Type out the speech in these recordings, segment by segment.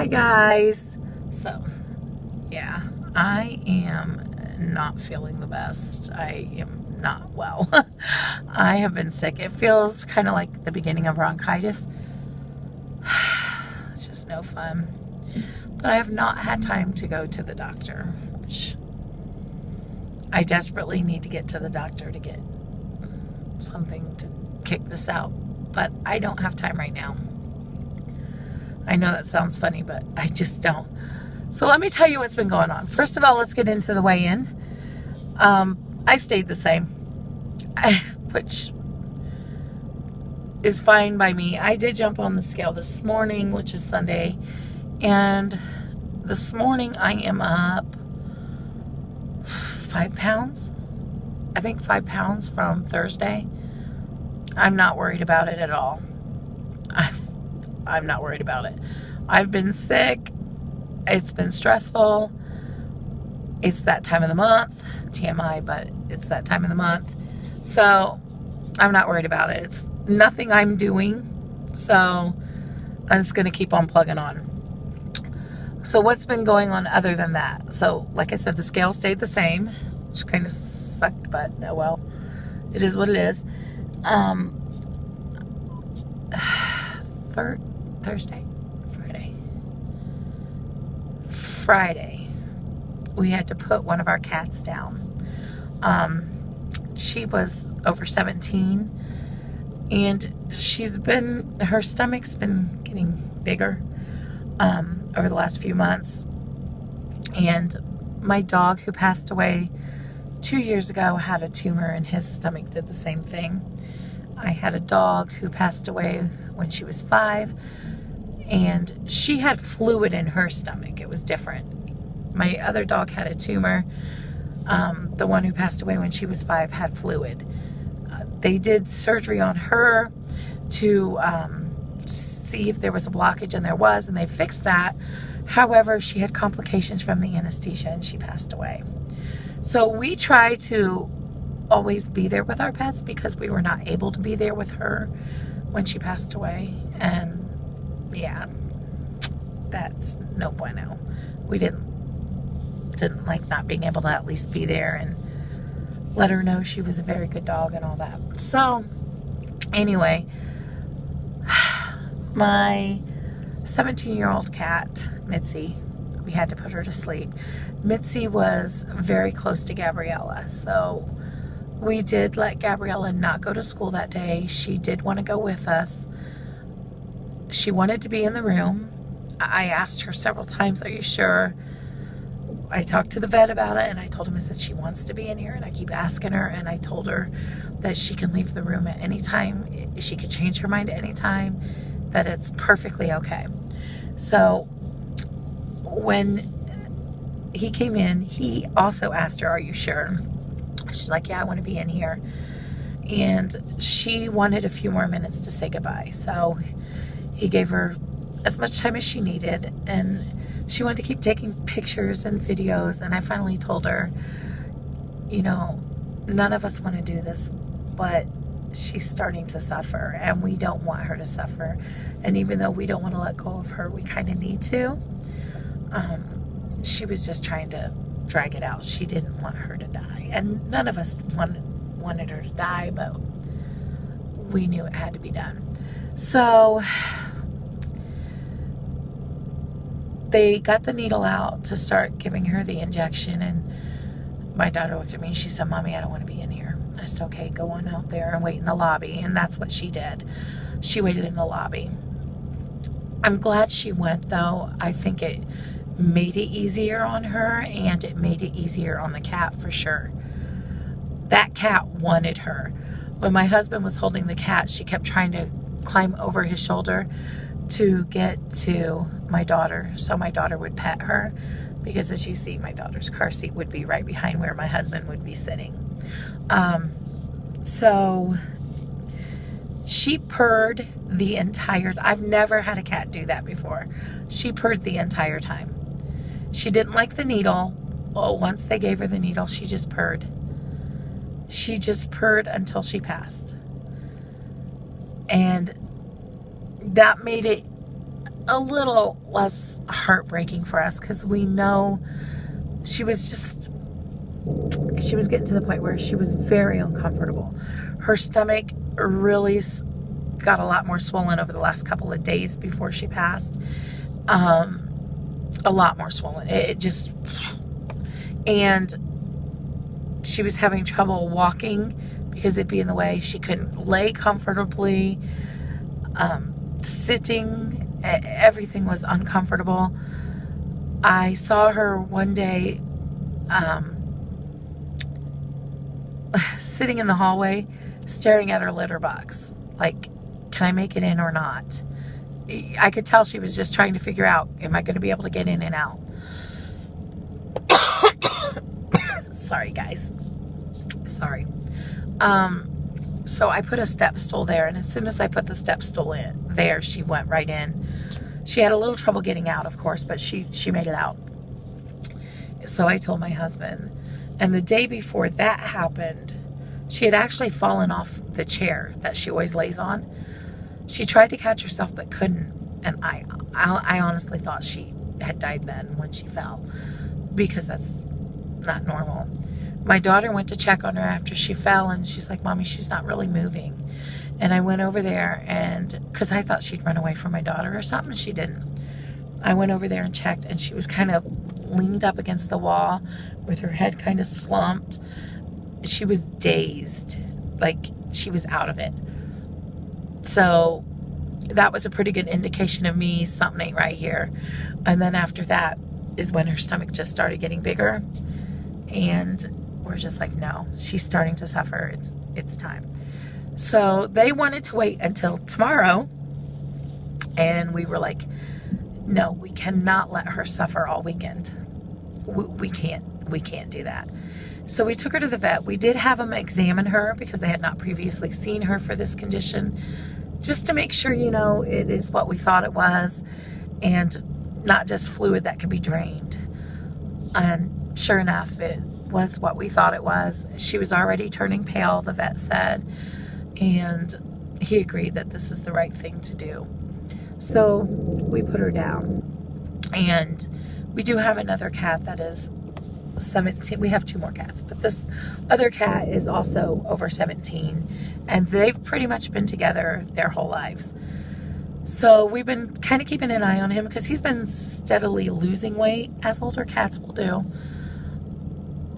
Hi guys. So, yeah, I am not feeling the best. I am not well. I have been sick. It feels kind of like the beginning of bronchitis. It's just no fun. But I have not had time to go to the doctor, which I desperately need to get to the doctor to get something to kick this out. But I don't have time right now. I know that sounds funny, but I just don't. So let me tell you what's been going on. First of all, let's get into the weigh-in. I stayed the same, which is fine by me. I did jump on the scale this morning, which is Sunday, and this morning I am up 5 pounds. I think 5 pounds from Thursday. I'm not worried about it at all. I'm not worried about it. I've been sick. It's been stressful. It's that time of the month. TMI, but it's that time of the month. So I'm not worried about it. It's nothing I'm doing. So I'm just going to keep on plugging on. So what's been going on other than that? So like I said, the scale stayed the same, which kind of sucked, but oh well. It is what it is. Friday, we had to put one of our cats down. She was over 17, and her stomach's been getting bigger over the last few months. And my dog, who passed away 2 years ago, had a tumor, and his stomach did the same thing. I had a dog who passed away when she was 5, and she had fluid in her stomach. It was different. My other dog had a tumor. The one who passed away when she was 5 had fluid. They did surgery on her to see if there was a blockage, and there was, and they fixed that. However, she had complications from the anesthesia, and she passed away. So we try to always be there with our pets because we were not able to be there with her when she passed away. And yeah, that's no bueno. We didn't like not being able to at least be there and let her know she was a very good dog and all that. So anyway, my 17-year-old cat, Mitzi, we had to put her to sleep. Mitzi was very close to Gabriella, so we did let Gabriella not go to school that day. She did want to go with us. She wanted to be in the room. I asked her several times, are you sure? I talked to the vet about it, and I told him, I said, she wants to be in here, and I keep asking her, and I told her that she can leave the room at any time. She could change her mind at any time, that it's perfectly okay. So when he came in, he also asked her, are you sure? She's like, yeah, I want to be in here. And she wanted a few more minutes to say goodbye. So he gave her as much time as she needed, and she wanted to keep taking pictures and videos. And I finally told her, you know, none of us want to do this, but she's starting to suffer, and we don't want her to suffer. And even though we don't want to let go of her, we kind of need to. She was just trying to drag it out. She didn't want her to die, and none of us wanted her to die, but we knew it had to be done. So they got the needle out to start giving her the injection, and my daughter looked at me and she said, Mommy, I don't want to be in here. I said, okay, go on out there and wait in the lobby. And that's what she did. She waited in the lobby. I'm glad she went, though. I think it made it easier on her, and it made it easier on the cat for sure. That cat wanted her. When my husband was holding the cat, she kept trying to climb over his shoulder to get to my daughter, so my daughter would pet her, because as you see, my daughter's car seat would be right behind where my husband would be sitting. So she purred the entire, I've never had a cat do that before. She purred the entire time. She didn't like the needle. Well, once they gave her the needle, she just purred. She just purred until she passed. And that made it a little less heartbreaking for us because we know she was getting to the point where she was very uncomfortable. Her stomach really got a lot more swollen over the last couple of days before she passed. A lot more swollen. And she was having trouble walking because it'd be in the way. She couldn't lay comfortably. Sitting, everything was uncomfortable. I saw her one day sitting in the hallway staring at her litter box like, can I make it in or not? I could tell she was just trying to figure out, am I going to be able to get in and out? Sorry, guys. Sorry. So I put a step stool there, and as soon as I put the step stool in there, she went right in. She had a little trouble getting out, of course, but she made it out. So I told my husband, and the day before that happened, she had actually fallen off the chair that she always lays on. She tried to catch herself but couldn't, and I honestly thought she had died then when she fell, because that's not normal. My daughter went to check on her after she fell, and she's like, Mommy, she's not really moving. And I went over there, and because I thought she'd run away from my daughter or something, she didn't. I went over there and checked, and she was kind of leaned up against the wall with her head kind of slumped. She was dazed, like she was out of it. So that was a pretty good indication of me, something ain't right here. And then after that is when her stomach just started getting bigger, and we're just like, no, she's starting to suffer. It's time. So they wanted to wait until tomorrow, and we were like, no, we cannot let her suffer all weekend. We can't do that. So we took her to the vet. We did have them examine her because they had not previously seen her for this condition, just to make sure, it is what we thought it was and not just fluid that could be drained. And sure enough, it was what we thought it was. She was already turning pale, the vet said, and he agreed that this is the right thing to do. So we put her down. And we do have another cat that is 17. We have 2 more cats, but this other cat is also over 17, and they've pretty much been together their whole lives. So we've been kind of keeping an eye on him because he's been steadily losing weight, as older cats will do.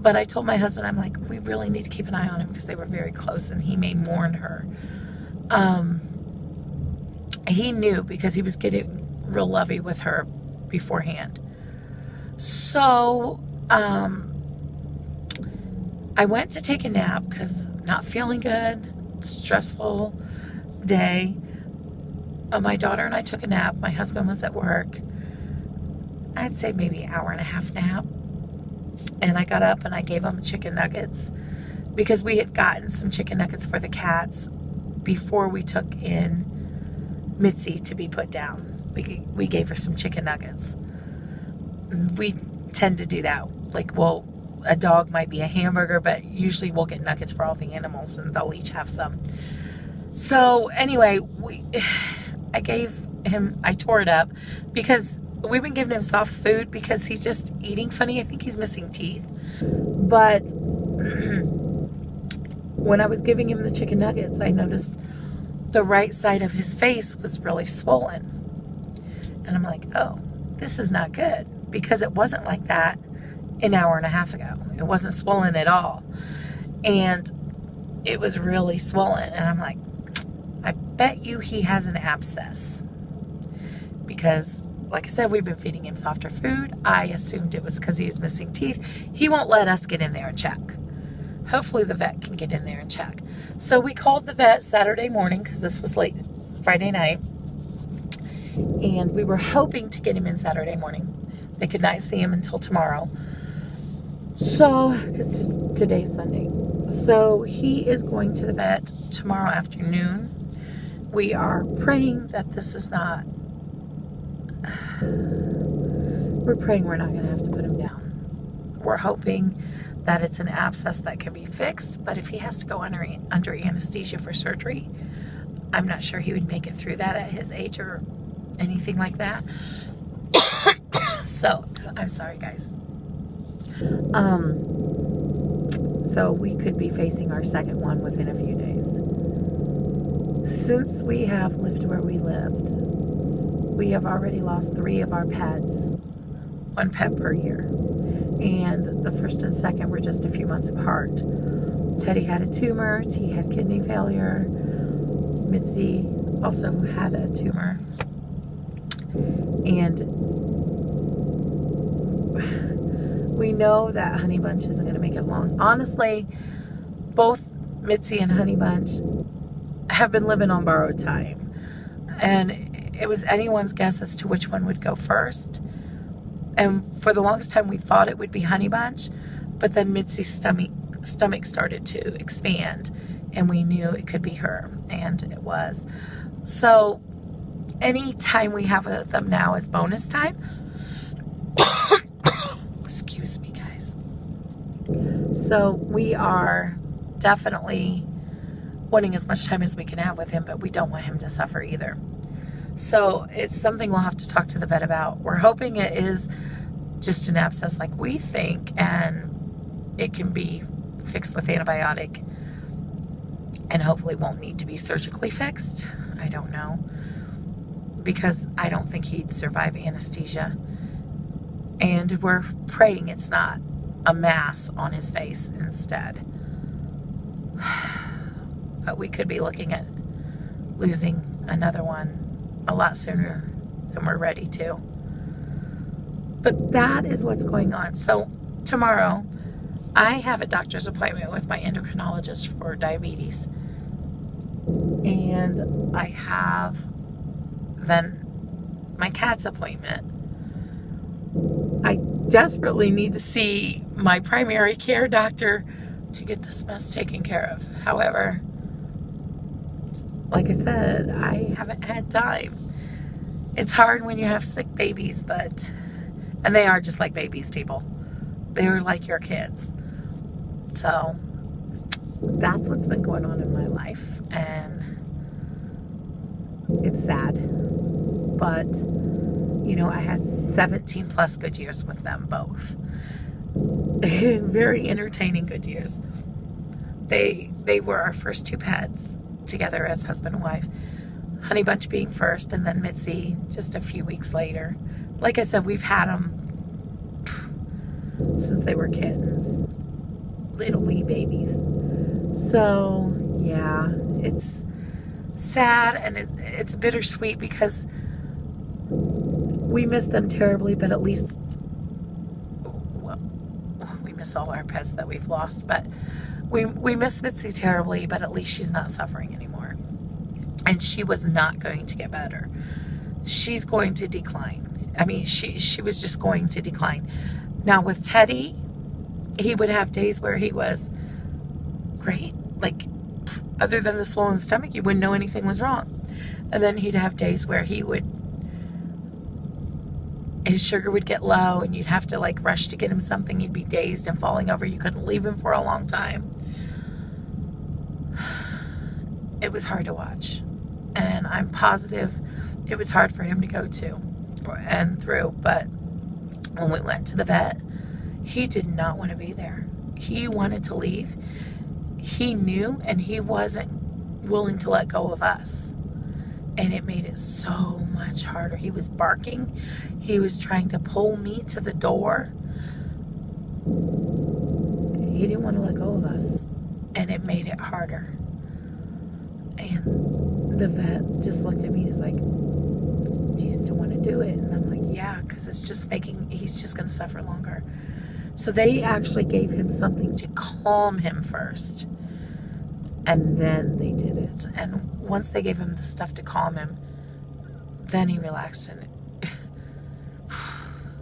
But I told my husband, I'm like, we really need to keep an eye on him because they were very close and he may mourn her. He knew because he was getting real lovey with her beforehand. So I went to take a nap because not feeling good, stressful day. My daughter and I took a nap. My husband was at work. I'd say maybe an hour and a half nap. And I got up and I gave them chicken nuggets because we had gotten some chicken nuggets for the cats before we took in Mitzi to be put down. We gave her some chicken nuggets. We tend to do that. Like, well, a dog might be a hamburger, but usually we'll get nuggets for all the animals and they'll each have some. So anyway, I tore it up because we've been giving him soft food because he's just eating funny. I think he's missing teeth. But when I was giving him the chicken nuggets, I noticed the right side of his face was really swollen. And I'm like, oh, this is not good, because it wasn't like that an hour and a half ago. It wasn't swollen at all. And it was really swollen. And I'm like, I bet you he has an abscess. Because, like I said, we've been feeding him softer food. I assumed it was because he is missing teeth. He won't let us get in there and check. Hopefully the vet can get in there and check. So we called the vet Saturday morning because this was late Friday night. And we were hoping to get him in Saturday morning. They could not see him until tomorrow. So, because today's Sunday. So he is going to the vet tomorrow afternoon. We are praying that this is not... We're praying we're not going to have to put him down. We're hoping that it's an abscess that can be fixed, but if he has to go under anesthesia for surgery, I'm not sure he would make it through that at his age or anything like that. So, I'm sorry, guys. So we could be facing our second one within a few days. Since we have lived where we lived, we have already lost 3 of our pets, 1 pet per year. And the first and second were just a few months apart. Teddy had a tumor, T had kidney failure, Mitzi also had a tumor. And we know that Honey Bunch isn't going to make it long. Honestly, both Mitzi and Honey Bunch have been living on borrowed time. And it was anyone's guess as to which one would go first. And for the longest time, we thought it would be Honey Bunch. But then Mitzi's stomach started to expand. And we knew it could be her. And it was. So any time we have with them now is bonus time. Excuse me, guys. So we are definitely wanting as much time as we can have with him, but we don't want him to suffer either. So it's something we'll have to talk to the vet about. We're hoping it is just an abscess like we think, and it can be fixed with antibiotic and hopefully won't need to be surgically fixed. I don't know, because I don't think he'd survive anesthesia. And we're praying it's not a mass on his face instead. But we could be looking at losing another one a lot sooner than we're ready to. But that is what's going on. So tomorrow, I have a doctor's appointment with my endocrinologist for diabetes. And I have then my cat's appointment. I desperately need to see my primary care doctor to get this mess taken care of. However, like I said, I haven't had time. It's hard when you have sick babies, and they are just like babies, people. They're like your kids. So that's what's been going on in my life, and it's sad. But you know, I had 17 plus good years with them both. Very entertaining good years. They were our first 2 pets together as husband and wife. Honey Bunch being first, and then Mitzi just a few weeks later. Like I said, we've had them since they were kittens. Little wee babies. So, yeah, it's sad and it's bittersweet because we miss them terribly, but at least, well, we miss all our pets that we've lost, but we miss Mitzi terribly, but at least she's not suffering anymore. And she was not going to get better. She's going to decline. I mean, she was just going to decline. Now with Teddy, he would have days where he was great. Like, other than the swollen stomach, you wouldn't know anything was wrong. And then he'd have days where his sugar would get low and you'd have to like rush to get him something. He'd be dazed and falling over. You couldn't leave him for a long time. It was hard to watch. And I'm positive it was hard for him to go to and through. But when we went to the vet, he did not want to be there. He wanted to leave. He knew, and he wasn't willing to let go of us. And it made it so much harder. He was barking. He was trying to pull me to the door. He didn't want to let go of us. And it made it harder. And the vet just looked at me and was like, do you still want to do it? And I'm like, yeah, because he's just going to suffer longer. So they actually gave him something to calm him first. And then they did it. And once they gave him the stuff to calm him, then he relaxed, and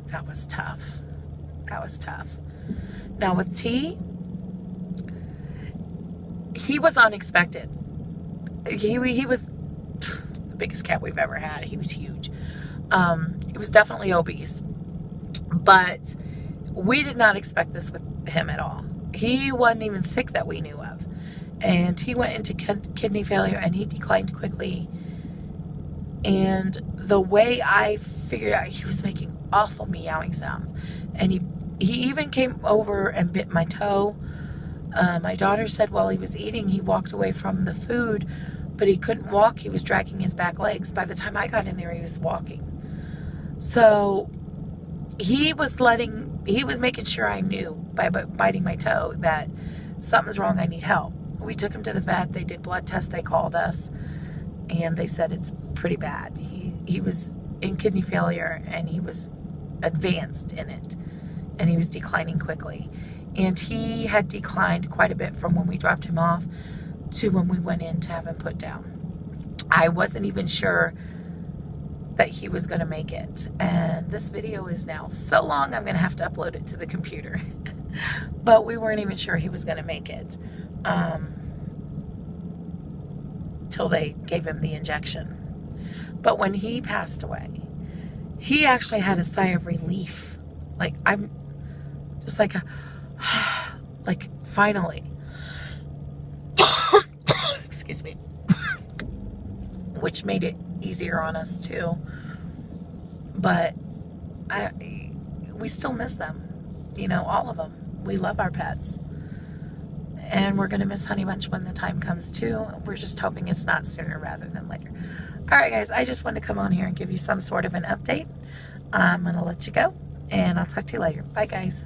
that was tough. That was tough. Now with T, he was unexpected. He was the biggest cat we've ever had. He was huge. He was definitely obese, but we did not expect this with him at all. He wasn't even sick that we knew of. And he went into kidney failure, and he declined quickly. And the way I figured out, he was making awful meowing sounds. And he even came over and bit my toe. My daughter said while he was eating, he walked away from the food, but he couldn't walk. He was dragging his back legs. By the time I got in there, he was walking. So he was making sure I knew by biting my toe that something's wrong, I need help. We took him to the vet. They did blood tests. They called us, and they said it's pretty bad. He was in kidney failure, and he was advanced in it, and he was declining quickly. And he had declined quite a bit from when we dropped him off to when we went in to have him put down. I wasn't even sure that he was going to make it. And this video is now so long, I'm going to have to upload it to the computer. But we weren't even sure he was going to make it till they gave him the injection. But when he passed away, he actually had a sigh of relief. Like, I'm just like finally. Excuse me. Which made it easier on us too. But we still miss them. You know, all of them. We love our pets. And we're going to miss Honey Bunch when the time comes too. We're just hoping it's not sooner rather than later. Alright guys, I just wanted to come on here and give you some sort of an update. I'm going to let you go. And I'll talk to you later. Bye guys.